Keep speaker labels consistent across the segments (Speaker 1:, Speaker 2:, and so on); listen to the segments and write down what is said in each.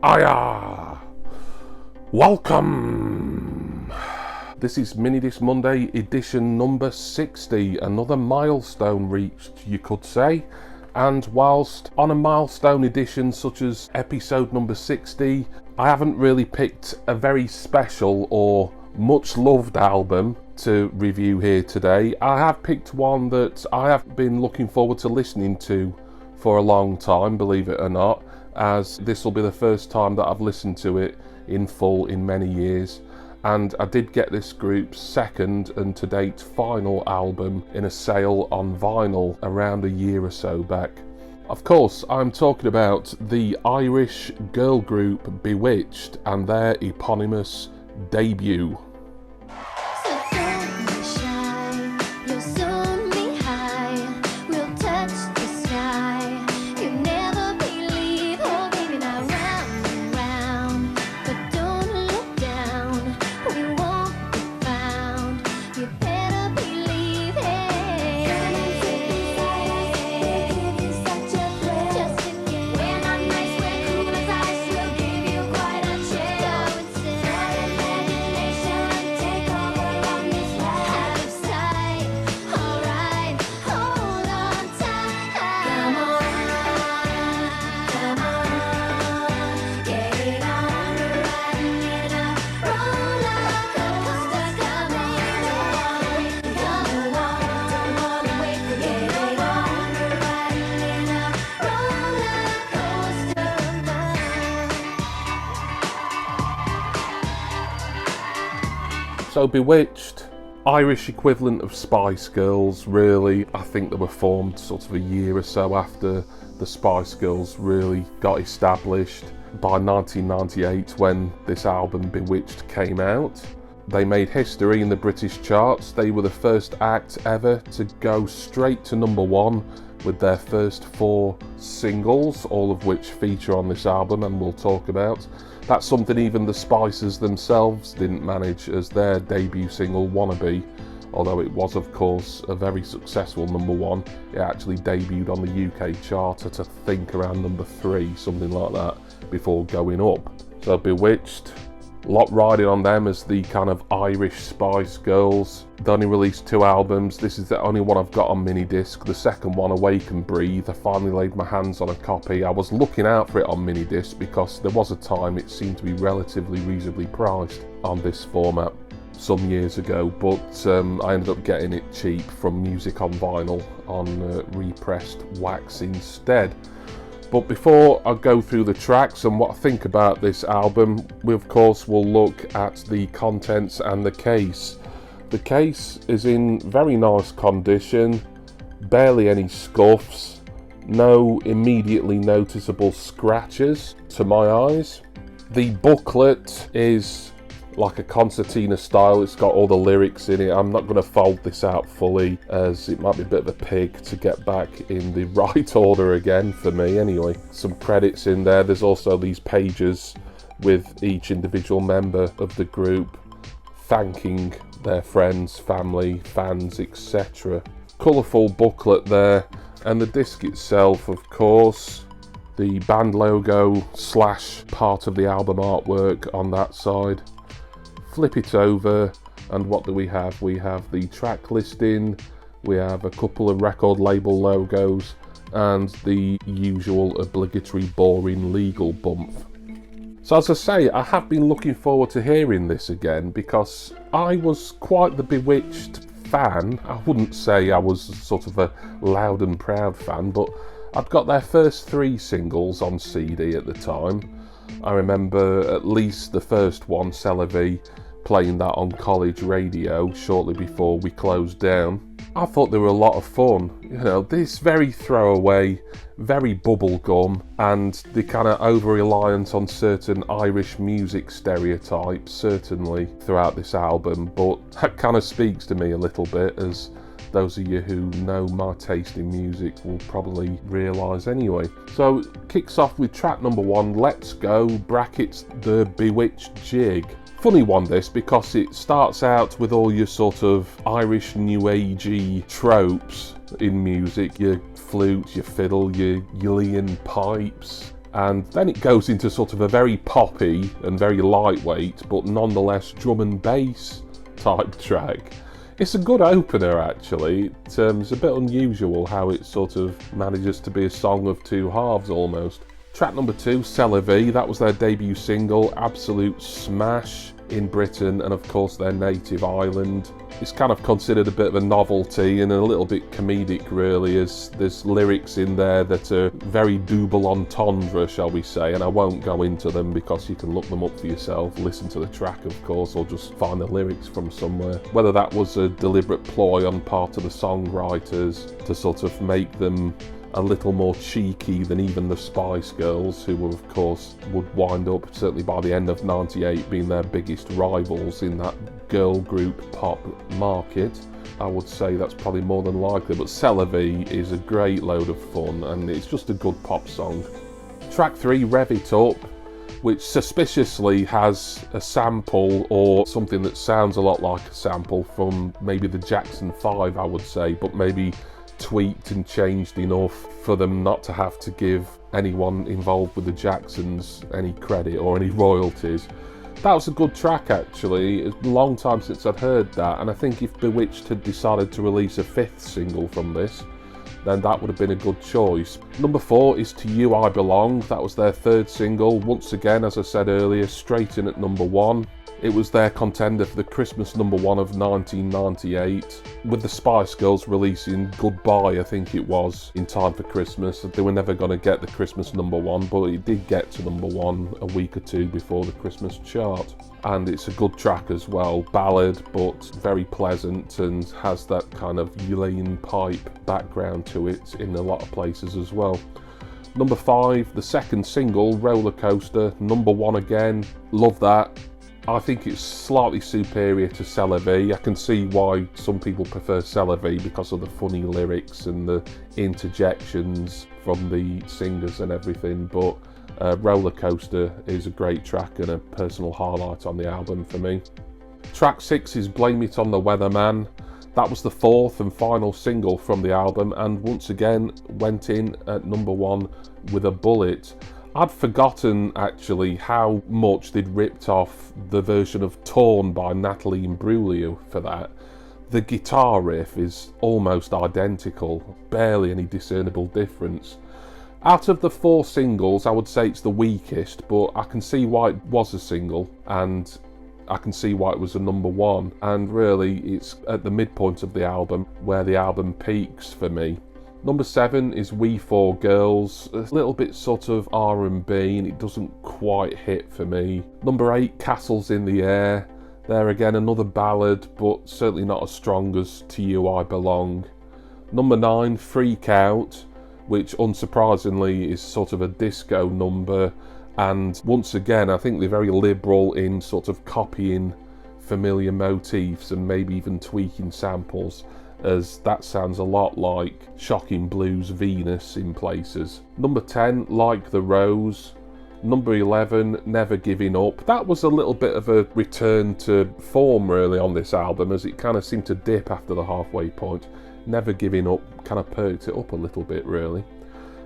Speaker 1: Aya! Welcome! This is Minidisc Monday edition number 60, another milestone reached, you could say. And whilst on a milestone edition such as episode number 60, I haven't really picked a very special or much loved album to review here today. I have picked one that I have been looking forward to listening to for a long time, believe it or not, as this will be the first time that I've listened to it in full in many years. And I did get this group's second and to date final album in a sale on vinyl around a year or so back. Of course, I'm talking about the Irish girl group Bewitched and their eponymous debut. So Bewitched, Irish equivalent of Spice Girls really. I think they were formed sort of a year or so after the Spice Girls really got established. By 1998, when this album Bewitched came out, they made history in the British charts. They were the first act ever to go straight to number one with their first 4 singles, all of which feature on this album and we'll talk about. That's something even the Spices themselves didn't manage as their debut single, Wannabe. Although it was, of course, a very successful number one. It actually debuted on the UK chart at, I think, around number 3, something like that, before going up. So Bewitched, a lot riding on them as the kind of Irish Spice Girls. They only released 2 albums. This is the only one I've got on Minidisc. The second one, Awake and Breathe, I finally laid my hands on a copy. I was looking out for it on Minidisc because there was a time it seemed to be relatively reasonably priced on this format some years ago, but I ended up getting it cheap from Music on Vinyl on repressed wax instead. But before I go through the tracks and what I think about this album, we of course will look at the contents and the case. The case is in very nice condition, barely any scuffs, no immediately noticeable scratches to my eyes. The booklet is like a concertina style, it's got all the lyrics in it. I'm not going to fold this out fully as it might be a bit of a pig to get back in the right order again, for me anyway. Some credits in there. There's also these pages with each individual member of the group thanking their friends, family, fans, etc. Colourful booklet there, and the disc itself, of course, the band logo / part of the album artwork on that side. Flip it over, and what do we have? We have the track listing, we have a couple of record label logos, and the usual obligatory boring legal bump. So as I say, I have been looking forward to hearing this again because I was quite the Bewitched fan. I wouldn't say I was sort of a loud and proud fan, but I'd got their first 3 singles on CD at the time. I remember at least the first one, C'est La Vie, playing that on college radio shortly before we closed down. I thought they were a lot of fun. You know, this very throwaway, very bubblegum, and the kind of over-reliance on certain Irish music stereotypes, certainly, throughout this album, but that kind of speaks to me a little bit, as those of you who know my taste in music will probably realise anyway. So it kicks off with track number 1, Let's Go, brackets, The Bewitched Jig. Funny one this, because it starts out with all your sort of Irish new agey tropes in music, your flute, your fiddle, your uilleann pipes, And then it goes into sort of a very poppy and very lightweight, but nonetheless drum and bass type track. It's a good opener actually. It's a bit unusual how it sort of manages to be a song of two halves almost. Track number 2, C'est la vie, that was their debut single, absolute smash in Britain and of course their native island. It's kind of considered a bit of a novelty and a little bit comedic really, as there's lyrics in there that are very double entendre, shall we say, and I won't go into them because you can look them up for yourself, listen to the track of course, or just find the lyrics from somewhere. Whether that was a deliberate ploy on part of the songwriters to sort of make them a little more cheeky than even the Spice Girls, who of course would wind up, certainly by the end of '98, being their biggest rivals in that girl group pop market. I would say that's probably more than likely, but C'est la vie is a great load of fun and it's just a good pop song. Track 3, Rev It Up, which suspiciously has a sample or something that sounds a lot like a sample from maybe the Jackson 5, I would say, but maybe tweaked and changed enough for them not to have to give anyone involved with the Jacksons any credit or any royalties. That was a good track actually. It's a long time since I'd heard that, and I think if Bewitched had decided to release a 5th single from this, then that would have been a good choice. Number 4 is To You I Belong. That was their 3rd single. Once again, as I said earlier, straight in at number 1. It was their contender for the Christmas number 1 of 1998, with the Spice Girls releasing Goodbye, I think it was, in time for Christmas. They were never going to get the Christmas number 1, but it did get to number 1 a week or two before the Christmas chart. And it's a good track as well, ballad but very pleasant, and has that kind of ukulele pipe background to it in a lot of places as well. Number 5, the 2nd single, Roller Coaster, number 1 again, love that. I think it's slightly superior to C'est la vie. I can see why some people prefer C'est la vie because of the funny lyrics and the interjections from the singers and everything, but Roller Coaster is a great track and a personal highlight on the album for me. Track 6 is Blame It on the Weatherman. That was the 4th and final single from the album, and once again went in at number 1 with a bullet. I'd forgotten actually how much they'd ripped off the version of Torn by Natalie Imbruglia for that. The guitar riff is almost identical, barely any discernible difference. Out of the 4 singles, I would say it's the weakest, but I can see why it was a single, and I can see why it was a number 1. And really, it's at the midpoint of the album where the album peaks for me. Number 7 is We Four Girls, a little bit sort of R&B and it doesn't quite hit for me. Number 8, Castles in the Air. There again, another ballad, but certainly not as strong as To You I Belong. Number 9, Freak Out, which unsurprisingly is sort of a disco number, and once again I think they're very liberal in sort of copying familiar motifs and maybe even tweaking samples, as that sounds a lot like Shocking Blues' Venus in places. Number 10, Like the Rose. Number 11, Never Giving Up. That was a little bit of a return to form really on this album, as it kind of seemed to dip after the halfway point. Never Giving Up kind of perked it up a little bit really.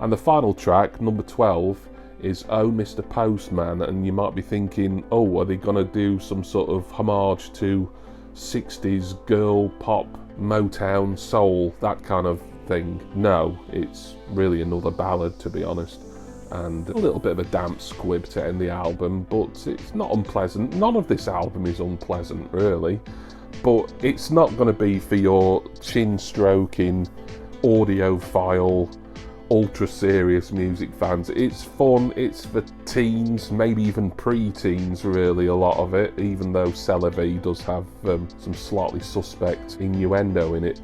Speaker 1: And the final track, number 12, is Oh Mr. Postman, and you might be thinking, oh, are they going to do some sort of homage to 60s girl pop, Motown, soul, that kind of thing? No, it's really another ballad to be honest, and a little bit of a damp squib to end the album, but it's not unpleasant. None of this album is unpleasant really, but it's not going to be for your chin stroking, audiophile, ultra serious music fans. It's fun, it's for teens, maybe even pre-teens really, a lot of it, even though C'est la vie does have some slightly suspect innuendo in it.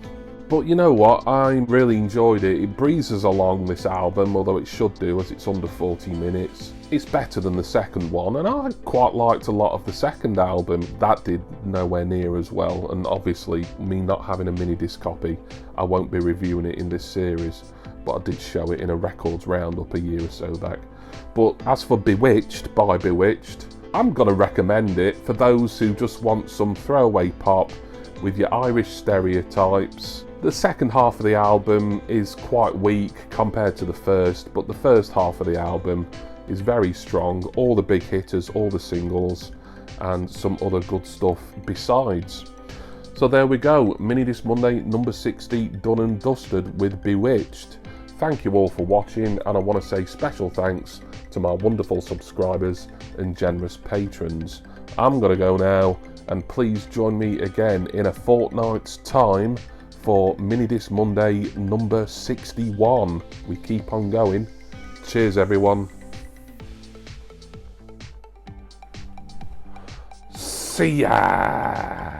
Speaker 1: But you know what, I really enjoyed it. It breezes along, this album, although it should do, as it's under 40 minutes. It's better than the second one, and I quite liked a lot of the second album. That did nowhere near as well, and obviously me not having a Minidisc copy, I won't be reviewing it in this series, but I did show it in a records roundup a year or so back. But as for Bewitched by Bewitched, I'm going to recommend it for those who just want some throwaway pop with your Irish stereotypes. The second half of the album is quite weak compared to the first, but the first half of the album is very strong. All the big hitters, all the singles, and some other good stuff besides. So there we go, Minidisc Monday number 60 done and dusted with Bewitched. Thank you all for watching, and I want to say special thanks to my wonderful subscribers and generous patrons. I'm going to go now, and please join me again in a fortnight's time for Minidisc Monday number 61. We keep on going. Cheers everyone. See ya!